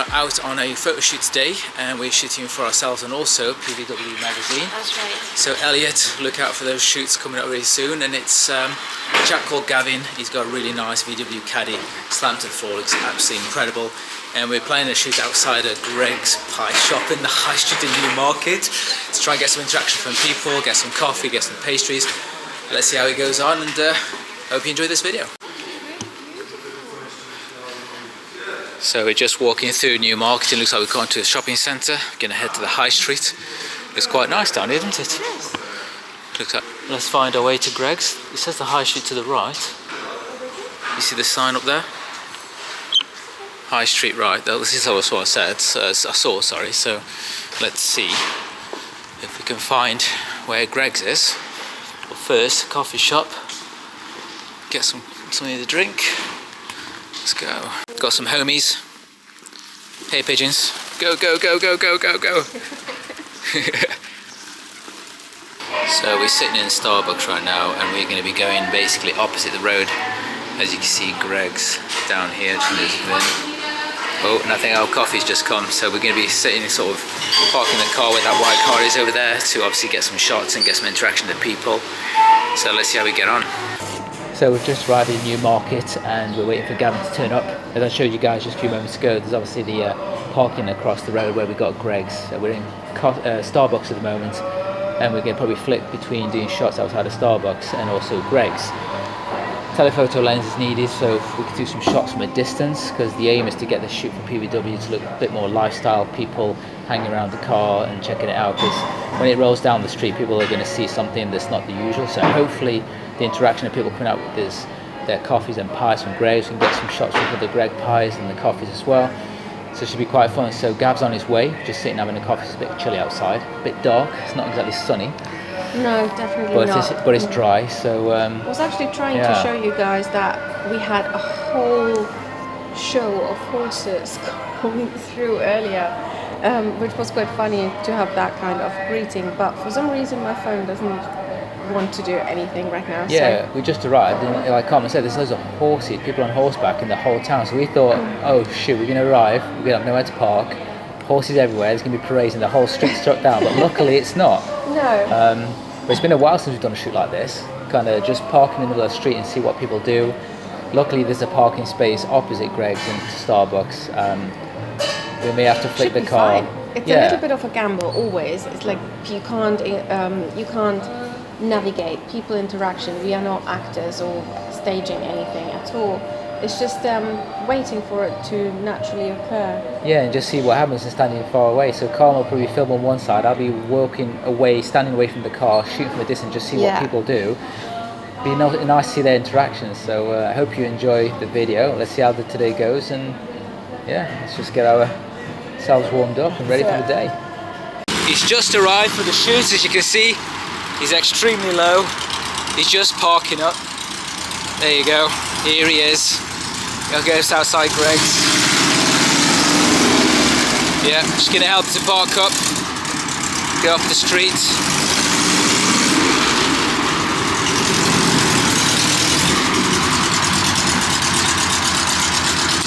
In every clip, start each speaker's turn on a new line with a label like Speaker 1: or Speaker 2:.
Speaker 1: are out on a photo shoot today, and we're shooting for ourselves and also PVW Magazine. That's right. So Elliot, look out for those shoots coming up really soon. And it's a chap called Gavin. He's got a really nice VW Caddy, slammed to the floor, looks absolutely incredible. And we're planning a shoot outside of Greg's pie shop in the High Street in Newmarket to try and get some interaction from people, get some coffee, get some pastries. Let's see how it goes on, and hope you enjoy this video. So we're just walking through Newmarket. It looks like we've gone to a shopping centre. We're going to head to the High Street. It's quite nice down here, isn't it?
Speaker 2: Yes.
Speaker 1: Looks like, let's find our way to Greg's. It says the High Street to the right. You see the sign up there? High Street right. This is what I said. I saw, sorry. So let's see if we can find where Greg's is. But first, coffee shop. Get something to drink. Let's go. Got some homies. Hey pigeons. Go, go, go, go, go, go, go. So we're sitting in Starbucks right now, and we're going to be going basically opposite the road. As you can see, Greg's down here. Oh, and I think our coffee's just come. So we're going to be sitting sort of parking the car where that white car is over there to obviously get some shots and get some interaction with people. So let's see how we get on. So we've just arrived in Newmarket and we're waiting for Gavin to turn up. As I showed you guys just a few moments ago, there's obviously the parking across the road where we got Greg's. So we're in Starbucks at the moment, and we're going to probably flick between doing shots outside of Starbucks and also Greg's. Telephoto lens is needed, so we can do some shots from a distance, because the aim is to get the shoot from PVW to look a bit more lifestyle, people hanging around the car and checking it out, because when it rolls down the street people are going to see something that's not the usual. So hopefully the interaction of people coming out with their coffees and pies from Greg's, and get some shots with the Greg pies and the coffees as well. So it should be quite fun. So Gav's on his way, just sitting having a coffee. It's a bit chilly outside, a bit dark, it's not exactly sunny.
Speaker 2: No, definitely not.
Speaker 1: But it's dry, so...
Speaker 2: I was actually trying to show you guys that we had a whole show of horses going through earlier, which was quite funny to have that kind of greeting, but for some reason my phone doesn't want to do anything right now.
Speaker 1: Yeah,
Speaker 2: so.
Speaker 1: We just arrived, and like Carmen said, there's loads of horses, people on horseback in the whole town, so we thought, oh shoot, we're going to arrive, we're going to have nowhere to park, horses everywhere, there's going to be parades and the whole street struck down, but luckily it's not.
Speaker 2: No.
Speaker 1: But it's been a while since we've done a shoot like this, kind of just park in the middle of the street and see what people do. Luckily there's a parking space opposite Greg's and Starbucks. We may have to flick the car.
Speaker 2: Fine. It's a little bit of a gamble always. It's like you can't navigate people interaction. We are not actors or staging anything at all. It's just waiting for it to naturally occur. Yeah, and just see what happens and standing far away. So Carl will probably film on one side, I'll be walking away, standing away from the car, shooting from a distance, just see what people do. Be nice to see their interactions. So I hope you enjoy the video. Let's see how today goes, and yeah, let's just get ourselves warmed up and ready for the day. He's just arrived for the shoot, as you can see. He's extremely low. He's just parking up. There you go. Here he is. He'll go outside Greg's. Yeah, just gonna help to park up. Go up the street.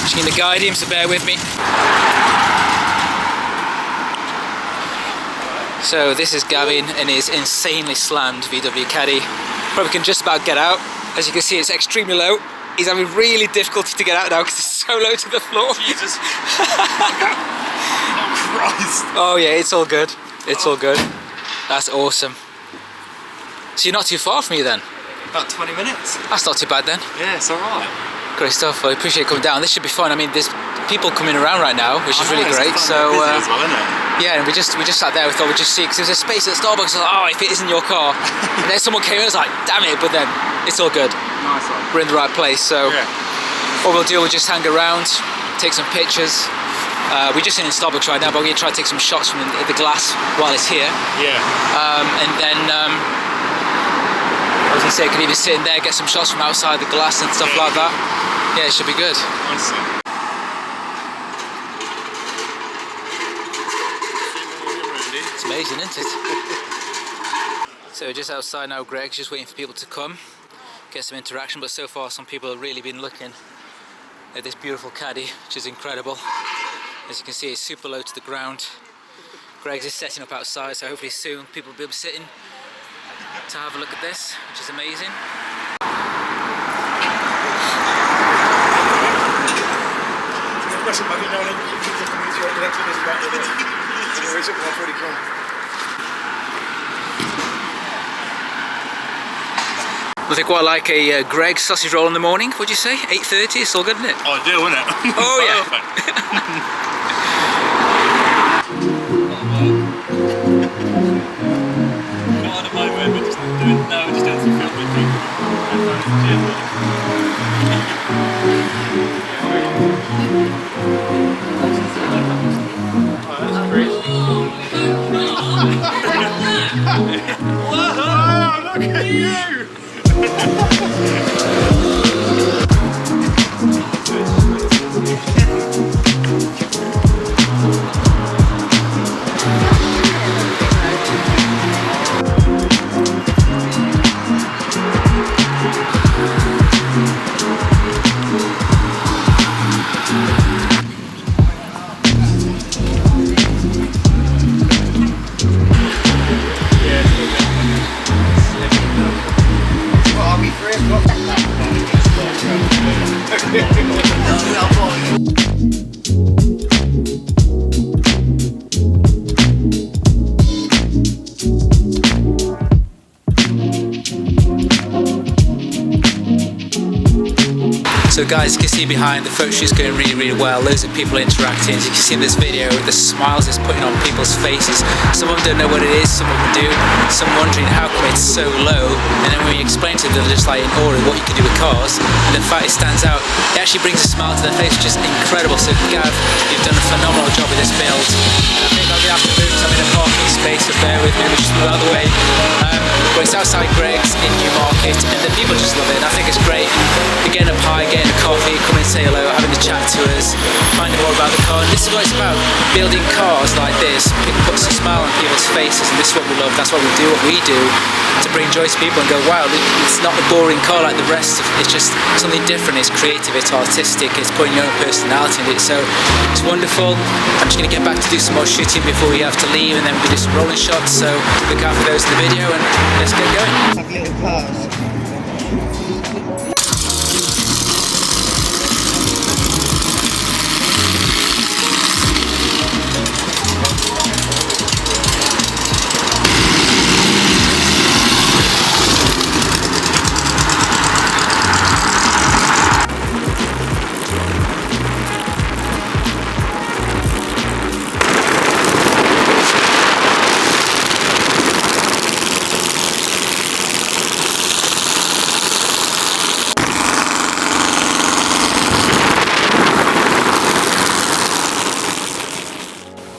Speaker 2: Just gonna guide him, so bear with me. So this is Gavin in his insanely slammed VW Caddy. Probably can just about get out. As you can see, it's extremely low. He's having really difficulty to get out now because it's so low to the floor.
Speaker 3: Jesus. Oh Christ.
Speaker 1: Oh yeah, it's all good. It's all good. That's awesome. So you're not too far from me then?
Speaker 3: About 20 minutes.
Speaker 1: That's not too bad then.
Speaker 3: Yeah, it's alright.
Speaker 1: Great stuff. I appreciate you coming down. This should be fun. I mean, there's people coming around right now, which is really great. So
Speaker 3: as well, isn't it?
Speaker 1: yeah, and we just sat there. We thought we'd just see, because there's a space at Starbucks. I was like, oh, if it isn't your car. And then someone came in. I was like, damn it! But then it's all good.
Speaker 3: Nice one.
Speaker 1: We're in the right place. So what we'll do, we'll just hang around, take some pictures. We're just in Starbucks right now, but we're gonna try to take some shots from the glass while it's here.
Speaker 3: Yeah.
Speaker 1: And then I was gonna say, I could even sit in there, get some shots from outside the glass and stuff like that. Yeah, it should be good.
Speaker 3: Nice.
Speaker 1: It's amazing, isn't it? So we're just outside now, Greg's, just waiting for people to come, get some interaction, but so far some people have really been looking at this beautiful Caddy, which is incredible. As you can see, it's super low to the ground. Greg's is setting up outside, so hopefully soon people will be sitting to have a look at this, which is amazing. Nothing quite like a Greg's sausage roll in the morning, would you say? 8:30, it's all good, isn't it?
Speaker 3: Ideal, isn't it?
Speaker 1: Oh yeah.
Speaker 3: Not at the moment, we're just doing some filming thing. Whoa, look at you!
Speaker 1: So guys, you can see behind, the photo shoot's going really well. Loads of people interacting. As you can see in this video, the smiles it's putting on people's faces. Some of them don't know what it is, some of them do. Some wondering how come it's so low. And then when you explain to them, they're just like in awe of what you can do with cars. And the fact it stands out, it actually brings a smile to their face, which is incredible. So Gav, you've done a phenomenal job with this build. And I think I'll be after moving, so I'm in a parking space, so bear with me, we'll just move out of the way. But it's outside Greg's in Newmarket, and the people just love it, and I think it's great. You're getting a pie, getting a coffee, come and say hello, having a chat to us, finding more about the car. And this is what it's about, building cars like this. It puts a smile on people's faces, and this is what we love. That's why we do what we do, to bring joy to people and go, wow, it's not a boring car like the rest of it. It's just something different. It's creative, it's artistic, it's putting your own personality in it. So it's wonderful. I'm just going to get back to do some more shooting before we have to leave, and then we'll do some rolling shots. So look out for those in the video, and let's get going.
Speaker 4: Like little cars.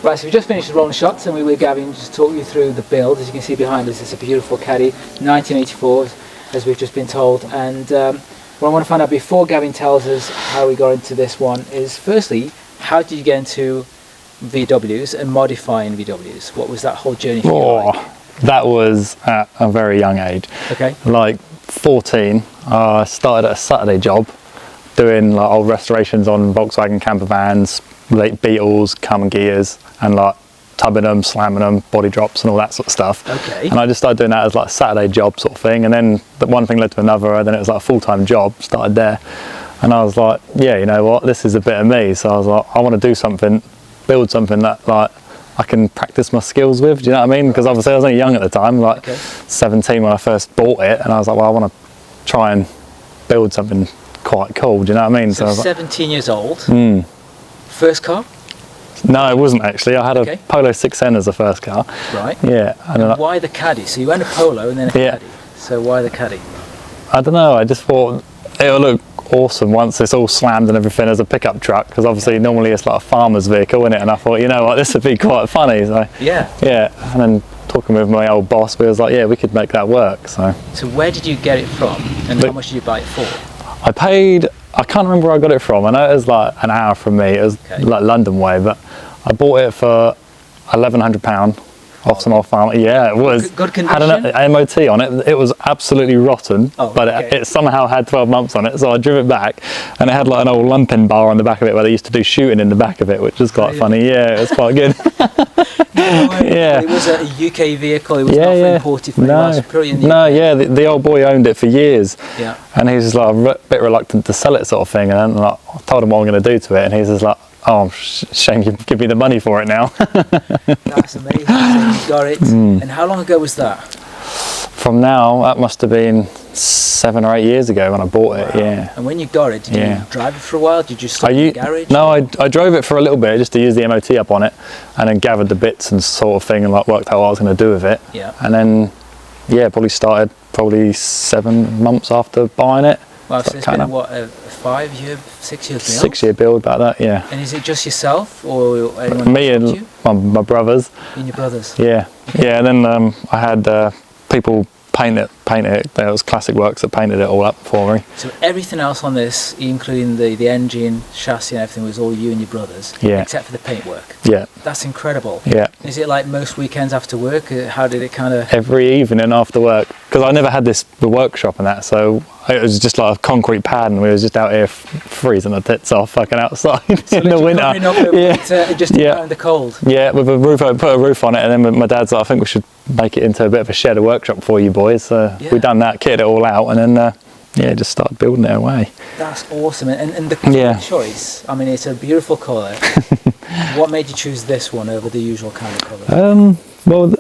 Speaker 1: Right, so we just finished the rolling shots, and we were Gavin just talk you through the build. As you can see behind us, it's a beautiful Caddy, 1984, as we've just been told. And what I want to find out before Gavin tells us how we got into this one is, firstly, how did you get into VWs and modifying VWs? What was that whole journey for you like?
Speaker 5: That was at a very young age.
Speaker 1: Okay.
Speaker 5: Like 14, I started at a Saturday job doing like old restorations on Volkswagen camper vans, like Beetles, common gears, and like tubbing them, slamming them, body drops and all that sort of stuff.
Speaker 1: Okay.
Speaker 5: And I just started doing that as like a Saturday job sort of thing, and then the one thing led to another, and then it was like a full-time job, started there. And I was like, yeah, you know what, this is a bit of me. So I was like, I want to do something, build something that like I can practice my skills with, do you know what I mean? Because obviously I was only young at the time, like 17 when I first bought it, and I was like, well, I want to try and build something quite cool, do you know what I mean?
Speaker 1: So
Speaker 5: I was
Speaker 1: 17 years old,
Speaker 5: like,
Speaker 1: first car?
Speaker 5: No, it wasn't actually. I had a Polo 6N as the first car.
Speaker 1: Right.
Speaker 5: Yeah.
Speaker 1: And why the Caddy? So you went a Polo and then a Caddy. So why the Caddy?
Speaker 5: I don't know, I just thought it'll look awesome once it's all slammed and everything as a pickup truck, because obviously normally it's like a farmer's vehicle, isn't it? And I thought, you know what, this would be quite funny. So yeah. And then talking with my old boss, we was like, yeah, we could make that work. So
Speaker 1: where did you get it from, and how much did you buy it for?
Speaker 5: I paid, I can't remember where I got it from. I know it was like an hour from me. It was like London way, but I bought it for £1,100. off some old farm. Yeah, it was.
Speaker 2: Good condition?
Speaker 5: Had an MOT on it. It was absolutely rotten, but
Speaker 2: okay.
Speaker 5: it somehow had 12 months on it. So I drove it back, and it had like an old lumping bar on the back of it where they used to do shooting in the back of it, which was quite funny. Yeah, it was quite good.
Speaker 2: Yeah. It was a UK vehicle. It was not imported from
Speaker 5: the old boy owned it for years.
Speaker 2: Yeah.
Speaker 5: And he was just like a bit reluctant to sell it, sort of thing. And then like, I told him what I'm going to do to it, and he's just like, "Oh, shame you give me the money for it now."
Speaker 2: That's amazing. So you got it. And how long ago was that?
Speaker 5: From now, that must have been 7 or 8 years ago when I bought it. Yeah.
Speaker 2: And when you got it, did you drive it for a while? Did you stop in the garage?
Speaker 5: No, I drove it for a little bit just to use the MOT up on it, and then gathered the bits and sort of thing, and like worked out what I was going to do with it.
Speaker 2: Yeah.
Speaker 5: And then, probably started 7 months after buying it.
Speaker 2: Well, so it's been what, a 5-year, 6-year build?
Speaker 5: 6-year build, about that, yeah.
Speaker 2: And is it just yourself or anyone
Speaker 5: Me and
Speaker 2: you?
Speaker 5: my brothers.
Speaker 2: You and your brothers?
Speaker 5: Yeah, yeah. And then I had people paint it. There was Classic Works that painted it all up for me.
Speaker 2: So everything else on this, including the engine, chassis and everything, was all you and your brothers?
Speaker 5: Yeah.
Speaker 2: Except for the paintwork?
Speaker 5: Yeah.
Speaker 2: That's incredible.
Speaker 5: Yeah.
Speaker 2: Is it like most weekends after work? How did it kind of...
Speaker 5: Every evening after work, because I never had the workshop and that, so it was just like a concrete pad, and we was just out here freezing our tits off fucking outside in the winter.
Speaker 2: Just in the cold.
Speaker 5: Yeah, with a roof, put a roof on it, and then my dad's like, "I think we should make it into a bit of a shed, a workshop for you boys." So we done that, kitted it all out, and then just started building it away.
Speaker 2: That's awesome. And the colour choice, I mean, it's a beautiful colour. What made you choose this one over the usual kind of colour?
Speaker 5: Well,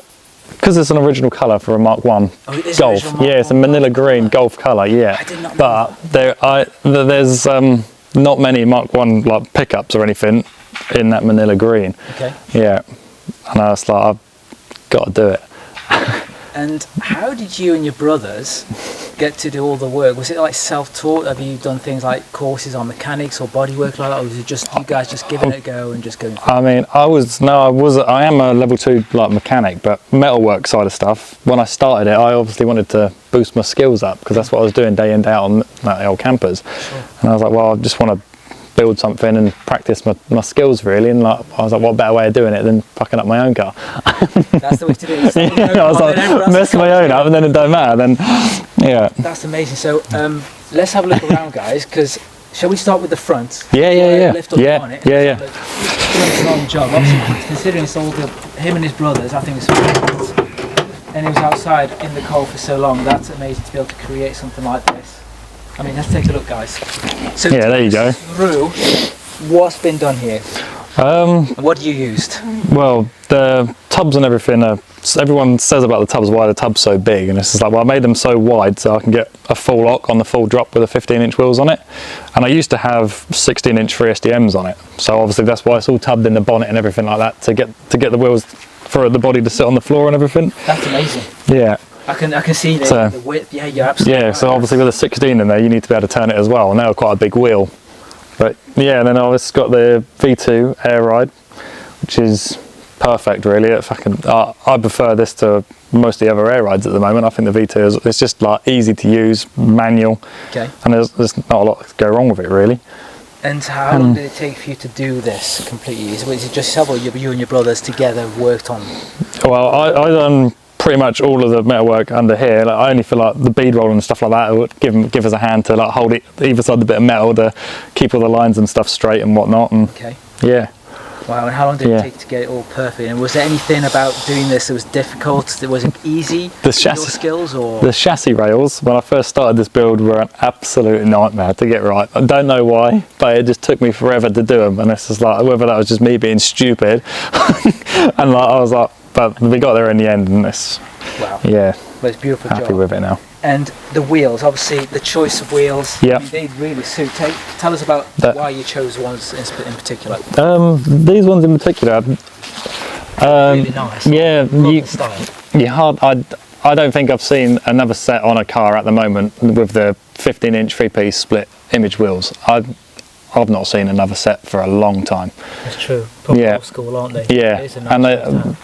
Speaker 5: because it's an original colour for a Mark 1 Golf. It's a Manila green Golf colour. Yeah,
Speaker 2: I did not know
Speaker 5: but there's not many Mark 1 like pickups or anything in that Manila green.
Speaker 2: Okay.
Speaker 5: Yeah, and I was like, I've got to do it.
Speaker 2: And how did you and your brothers get to do all the work? Was it like self-taught? Have you done things like courses on mechanics or bodywork like that, or was it just you guys just giving it a go and just going?
Speaker 5: I mean, I am a level 2 like mechanic, but metalwork side of stuff. When I started it, I obviously wanted to boost my skills up because that's what I was doing day in day out on the old campers.
Speaker 2: Sure.
Speaker 5: And I was like, well, I just want to build something and practice my skills really, and like I was like, what better way of doing it than fucking up my own car?
Speaker 2: That's the way to do it.
Speaker 5: I was like, mess my own up, and then it don't matter. Then
Speaker 2: that's amazing. So let's have a look around, guys, because shall we start with the front?
Speaker 5: Yeah.
Speaker 2: Lift up on it.
Speaker 5: Yeah.
Speaker 2: It's a long job, obviously, considering it's all him and his brothers. I think it's fantastic. And he was outside in the cold for so long. That's amazing to be able to create something like this. I mean, let's take a look, guys. So
Speaker 5: there you go.
Speaker 2: Through what's been done here. What you used?
Speaker 5: Well, the tubs and everything. Everyone says about the tubs, why the tub's so big, and it's just like, well, I made them so wide so I can get a full lock on the full drop with the 15-inch wheels on it. And I used to have 16-inch 3SDMs on it, so obviously that's why it's all tubbed in the bonnet and everything like that to get the wheels for the body to sit on the floor and everything.
Speaker 2: That's amazing.
Speaker 5: Yeah.
Speaker 2: I can see the width. Yeah, you're absolutely right.
Speaker 5: So obviously with a 16 in there, you need to be able to turn it as well, and they're quite a big wheel. But yeah, and then I've just got the V2 air ride, which is perfect really. I prefer this to most of the other air rides at the moment. I think the V2 it's just like easy to use, manual, and there's not a lot to go wrong with it really.
Speaker 2: And how long did it take for you to do this completely? Is it just yourself, or you and your brothers together worked on?
Speaker 5: Well, I done pretty much all of the metalwork under here. Like, I only feel like the bead roll and stuff like that would give us a hand to like hold it either side of the bit of metal to keep all the lines and stuff straight and whatnot. And yeah.
Speaker 2: Wow, and how long did it take to get it all perfect? And was there anything about doing this that was difficult, that wasn't easy? The chassis skills, or
Speaker 5: the chassis rails when I first started this build were an absolute nightmare to get right. I don't know why, but it just took me forever to do them. And it's just like, whether that was just me being stupid, and like I was like, but we got there in the end, and it's well,
Speaker 2: it's beautiful.
Speaker 5: Happy with it now.
Speaker 2: And the wheels, obviously, the choice of wheels, they really suit. Tell us about why you chose ones in particular.
Speaker 5: These ones in particular,
Speaker 2: really nice.
Speaker 5: I don't think I've seen another set on a car at the moment with the 15-inch 3-piece split image wheels. I've not seen another set for a long time.
Speaker 2: That's true. Probably old school, aren't they?
Speaker 5: Yeah, and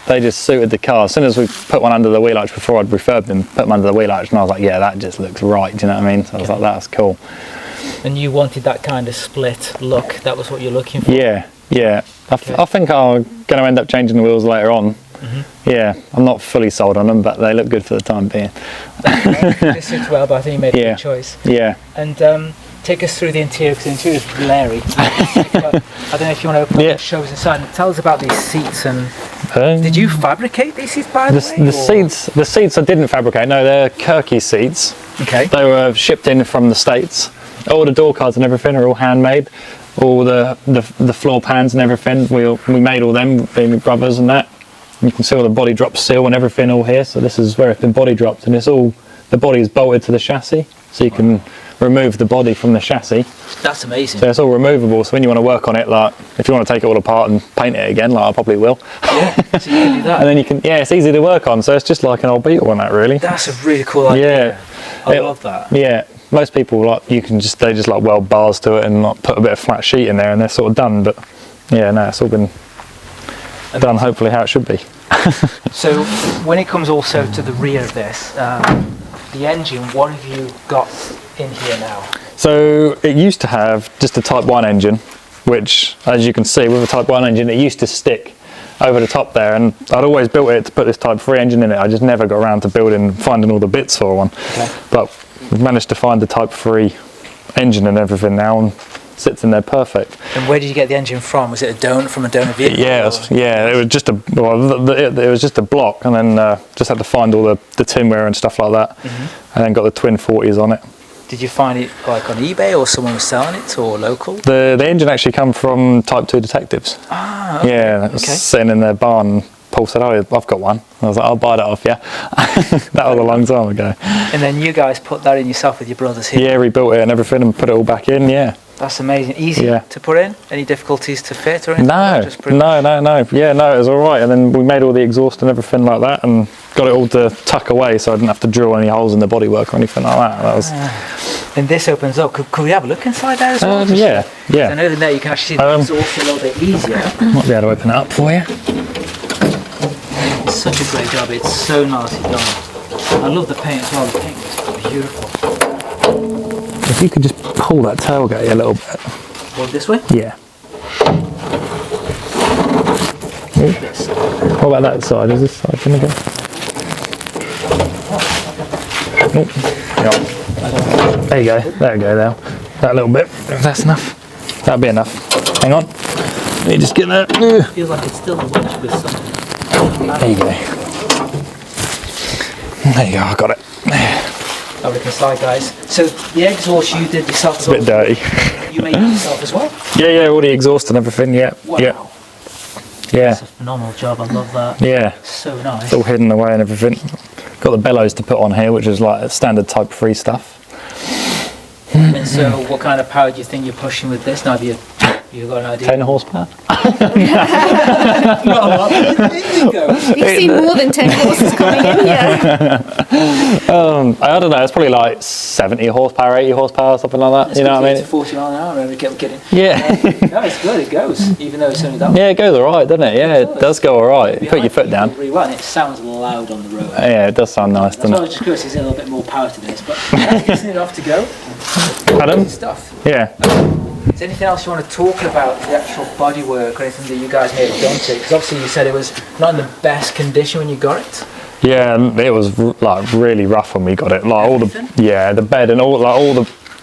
Speaker 5: they just suited the car. As soon as we put one under the wheel arch, before I'd refurbed them, put them under the wheel arch, and I was like, yeah, that just looks right. Do you know what I mean? So I was like, that's cool.
Speaker 2: And you wanted that kind of split look. That was what you're looking for.
Speaker 5: Yeah. I think I'm going to end up changing the wheels later on. Yeah, I'm not fully sold on them, but they look good for the time being.
Speaker 2: This suits well, but I think you made a good choice.
Speaker 5: Yeah.
Speaker 2: And take us through the interior, because the interior is blurry. I don't know if you want to open up and show us inside and tell us about these seats. And did you fabricate these seats, by the way?
Speaker 5: The seats I didn't fabricate. No, they're Kirky seats.
Speaker 2: Okay.
Speaker 5: They were shipped in from the States. All the door cards and everything are all handmade. All the floor pans and everything, we made all them, being my brothers and that. You can see all the body drop seal and everything all here. So this is where it's been body dropped, and it's all, the body is bolted to the chassis, so you can remove the body from the chassis.
Speaker 2: That's amazing.
Speaker 5: So it's all removable, so when you want to work on it, like if you want to take it all apart and paint it again, like I probably will.
Speaker 2: Yeah, so you can do that.
Speaker 5: And then you can, yeah, it's easy to work on, so it's just like an old Beetle on that, really.
Speaker 2: That's a really cool idea.
Speaker 5: Yeah.
Speaker 2: I love that.
Speaker 5: Yeah, most people like, they just like weld bars to it and like put a bit of flat sheet in there and they're sort of done, but yeah, no, it's all been done hopefully how it should be.
Speaker 2: So when it comes also to the rear of this, the engine, what have you got in here now?
Speaker 5: So it used to have just a Type 1 engine, which as you can see with a Type 1 engine it used to stick over the top there, and I'd always built it to put this Type 3 engine in it. I just never got around to finding all the bits for one. Okay. But we've managed to find the Type 3 engine and everything now, and sits in there perfect.
Speaker 2: And where did you get the engine from? Was it from a donor vehicle?
Speaker 5: Yeah, it was just it was just a block, and then just had to find all the tinware and stuff like that, and then got the twin 40s on it.
Speaker 2: Did you find it like on eBay, or someone was selling it, or local?
Speaker 5: The engine actually come from Type 2 detectives.
Speaker 2: Ah, okay.
Speaker 5: Yeah, it was sitting in their barn. Paul said, "Oh, I've got one." I was like, "I'll buy that off you." That was a long time ago.
Speaker 2: And then you guys put that in yourself with your brothers here?
Speaker 5: Yeah, rebuilt it and everything and put it all back in, yeah.
Speaker 2: That's amazing. Easy to put in? Any difficulties to fit or anything?
Speaker 5: No. Yeah, no, it was all right. And then we made all the exhaust and everything like that and got it all to tuck away, so I didn't have to drill any holes in the bodywork or anything like that. That was...
Speaker 2: And this opens up. Could we have a look inside there as well?
Speaker 5: Yeah.
Speaker 2: I know that there you can actually see the exhaust a little bit easier.
Speaker 5: Might be able to open it up for you.
Speaker 2: It's such a great job. It's so nicely done. I love the paint as well. The paint is beautiful.
Speaker 5: If you could just pull that tailgate a little bit.
Speaker 2: Well, this way?
Speaker 5: Yeah. What about that side? Is this side going to go? Yeah. There you go. There we go now. That little bit. That's enough. That'll be enough. Hang on. Let me just get that.
Speaker 2: Feels like it's still a wedge with something.
Speaker 5: There you go. There you go. I got it.
Speaker 2: Have a look inside, guys. So the exhaust you did yourself as well?
Speaker 5: It's a bit dirty.
Speaker 2: You made it yourself as well?
Speaker 5: Yeah, all the exhaust and everything, yeah.
Speaker 2: Wow.
Speaker 5: Yeah.
Speaker 2: That's a phenomenal job, I love that.
Speaker 5: Yeah.
Speaker 2: So nice.
Speaker 5: It's all hidden away and everything. Got the bellows to put on here, which is like standard Type 3 stuff.
Speaker 2: And so what kind of power do you think you're pushing with this? Now have you got an idea?
Speaker 5: 10 horsepower.
Speaker 4: You've seen more than 10 horses coming in here.
Speaker 5: I don't know, it's probably like 70 horsepower, 80 horsepower, something like that.
Speaker 2: It's
Speaker 5: you know what I mean?
Speaker 2: To 40 mile an hour every kidding.
Speaker 5: Yeah.
Speaker 2: No, it's good, it goes, even though it's only that.
Speaker 5: Yeah, it goes alright, doesn't it? Yeah, it does go alright. You put your foot down.
Speaker 2: Really well, and it sounds loud on the road.
Speaker 5: Yeah, it does sound nice, doesn't
Speaker 2: That's why I
Speaker 5: it?
Speaker 2: was just curious, is there a little bit more power to this, but isn't it off to go?
Speaker 5: Pardon?
Speaker 2: Stuff.
Speaker 5: Yeah.
Speaker 2: Is there anything else you want to talk about, the actual bodywork or anything that you guys may have done to it? Because obviously you said it was not in the best condition when you got it.
Speaker 5: Yeah, it was like really rough when we got it. Like the bed and all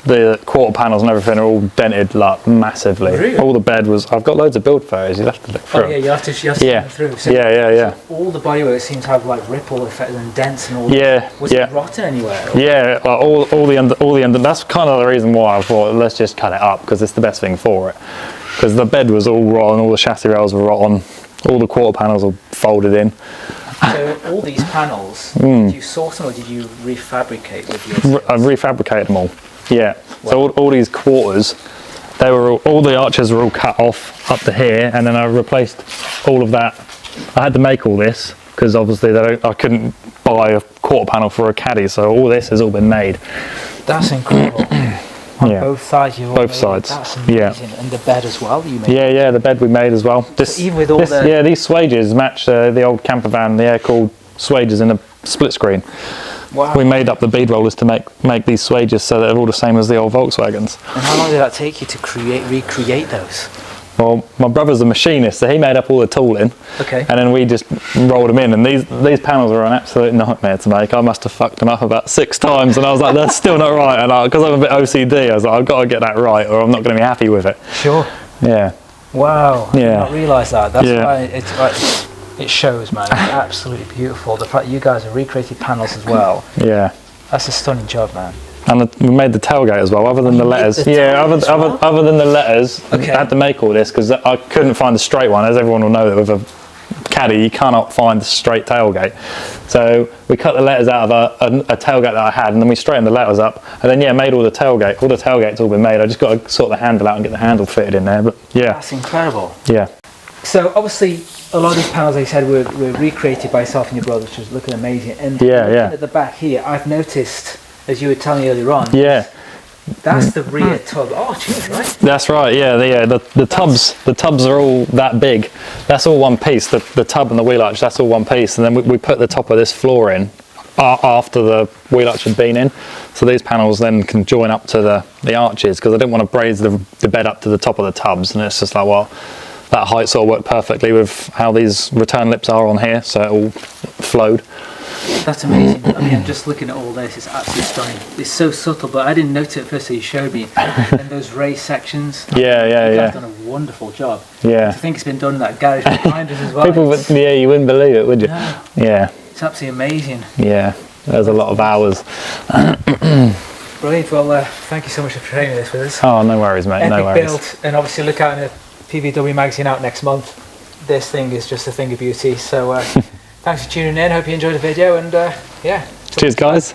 Speaker 5: the quarter panels and everything are all dented like massively.
Speaker 2: Really?
Speaker 5: All the bed was. I've got loads of build photos. You'll have to look through.
Speaker 2: Oh yeah, you have to see them through. So,
Speaker 5: yeah.
Speaker 2: So all the bodywork seems to have like ripple effects and dents and all.
Speaker 5: Yeah,
Speaker 2: Was it rotten anywhere?
Speaker 5: Yeah, like all the under. That's kind of the reason why I thought let's just cut it up because it's the best thing for it. Because the bed was all rotten, all the chassis rails were rotten, all the quarter panels were folded in.
Speaker 2: So all these panels, did you source them or did you refabricate with your?
Speaker 5: I refabricated them all. Yeah. Wow. So all these quarters, they were all the arches were all cut off up to here, and then I replaced all of that. I had to make all this because obviously I couldn't buy a quarter panel for a Caddy, so all this has all been made.
Speaker 2: That's incredible. On both sides,
Speaker 5: both sides.
Speaker 2: That's amazing. And the bed as well. You made.
Speaker 5: Yeah, the bed we made as well.
Speaker 2: So even with all these
Speaker 5: swages match the old camper van, the air-cooled swages in a split screen.
Speaker 2: Wow.
Speaker 5: We made up the bead rollers to make these swages so they're all the same as the old Volkswagens.
Speaker 2: And how long did that take you to recreate those?
Speaker 5: Well, my brother's a machinist, so he made up all the tooling.
Speaker 1: Okay.
Speaker 5: And then we just rolled them in, and these panels are an absolute nightmare to make. I must have fucked them up about 6 times, and I was like, that's still not right. And because I'm a bit OCD, I was like, I've got to get that right, or I'm not going to be happy with it.
Speaker 1: Sure.
Speaker 5: Yeah.
Speaker 1: Wow. I did not realise that. That's
Speaker 5: Yeah.
Speaker 1: why it's like, it shows, man. It's absolutely beautiful. The fact you guys have recreated panels as well.
Speaker 5: Yeah.
Speaker 1: That's a stunning job, man.
Speaker 5: And we made the tailgate as well, other than the letters. Other than the letters,
Speaker 1: Okay.
Speaker 5: I had to make all this because I couldn't find the straight one. As everyone will know, that with a Caddy, you cannot find the straight tailgate. So we cut the letters out of a tailgate that I had, and then we straightened the letters up, and then made all the tailgate. All the tailgate's all been made. I just got to sort the handle out and get the handle fitted in there. But yeah.
Speaker 1: That's incredible.
Speaker 5: Yeah.
Speaker 1: So obviously, a lot of these panels, like you said, were recreated by yourself and your brother, which was looking amazing. And looking at the back here, I've noticed, as you were telling me earlier on, that's the rear tub arches, right?
Speaker 5: That's right. Yeah. The tubs are all that big. That's all one piece. The tub and the wheel arch, that's all one piece. And then we put the top of this floor in after the wheel arch had been in. So these panels then can join up to the arches, because I didn't want to braze the bed up to the top of the tubs. And it's just like, well, that height sort of worked perfectly with how these return lips are on here, so it all flowed.
Speaker 1: That's amazing. I mean, I'm just looking at all this. It's absolutely stunning. It's so subtle, but I didn't notice it at first. So you showed me, and those raised sections. You guys have done a wonderful job.
Speaker 5: Yeah.
Speaker 1: I think it's been done in that garage behind us as well.
Speaker 5: People would, you wouldn't believe it, would you?
Speaker 1: No.
Speaker 5: Yeah.
Speaker 1: It's absolutely amazing.
Speaker 5: Yeah. There's a lot of hours.
Speaker 1: Brilliant. Well, thank you so much for sharing this with us.
Speaker 5: Oh, no worries, mate. No
Speaker 1: Epic
Speaker 5: worries.
Speaker 1: build, and obviously look out in the PVW Magazine out next month. This thing is just a thing of beauty. So thanks for tuning in. Hope you enjoyed the video, and yeah.
Speaker 5: Cheers, guys.